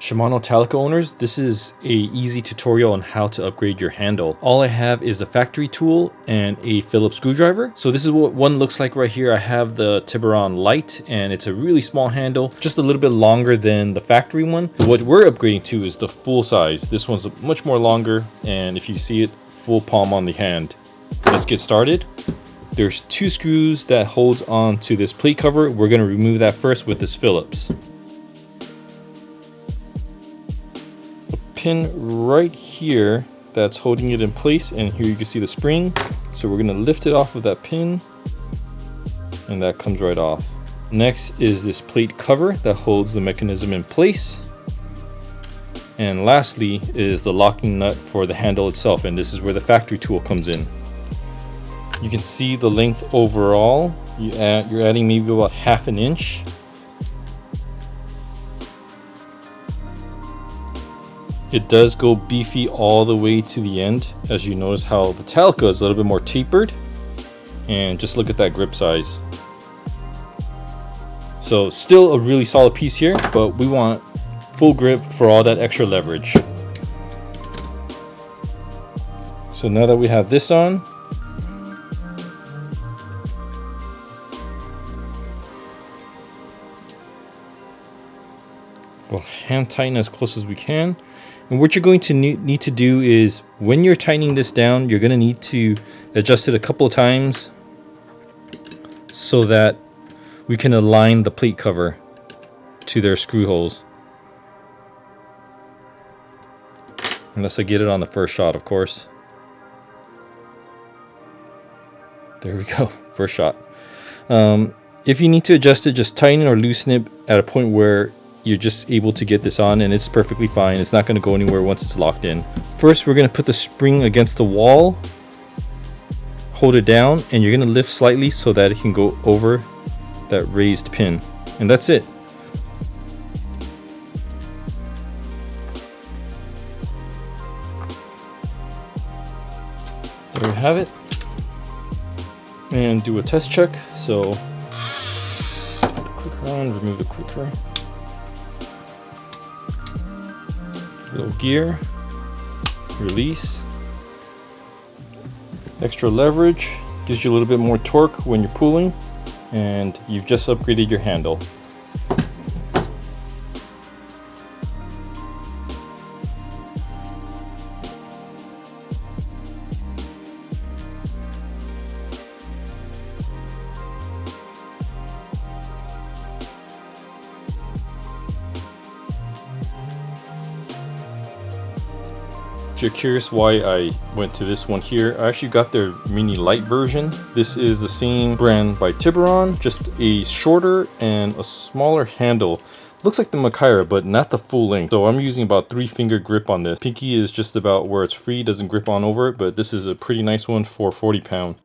Shimano Talica owners, this is a easy tutorial on how to upgrade your handle. All I have is a factory tool and a Phillips screwdriver. So this is what one looks like right here. I have the Tiburon Light and it's a really small handle, just a little bit longer than the factory one. What we're upgrading to is the full size. This one's much more longer, and if you see it, full palm on the hand. Let's get started. There's 2 screws that holds on to this plate cover. We're going to remove that first with this Phillips. Pin right here that's holding it in place, and here you can see the spring. So we're going to lift it off of that pin, and that comes right off. Next is this plate cover that holds the mechanism in place. And lastly is the locking nut for the handle itself, and this is where the factory tool comes in. You can see the length overall. You're adding maybe about 1/2 inch. It does go beefy all the way to the end, as you notice how the Talica is a little bit more tapered. And just look at that grip size. So still a really solid piece here, but we want full grip for all that extra leverage. So now that we have this on, we'll hand tighten as close as we can. And what you're going to need to do is, when you're tightening this down, you're going to need to adjust it a couple of times so that we can align the plate cover to their screw holes. Unless I get it on the first shot, of course. There we go, first shot. If you need to adjust it, just tighten or loosen it at a point where you're just able to get this on, and it's perfectly fine. It's not going to go anywhere once it's locked in. First, we're going to put the spring against the wall, hold it down, and you're going to lift slightly so that it can go over that raised pin. And that's it. There we have it. And do a test check. So, put the clicker on, remove the clicker. Little gear, release. Extra leverage gives you a little bit more torque when you're pulling, and you've just upgraded your handle. If you're curious why I went to this one here, I actually got their mini light version. This is the same brand by Tiburon, just a shorter and a smaller handle. Looks like the Makaira, but not the full length. So I'm using about 3-finger grip on this. Pinky is just about where it's free, doesn't grip on over it, but this is a pretty nice one for 40 pound.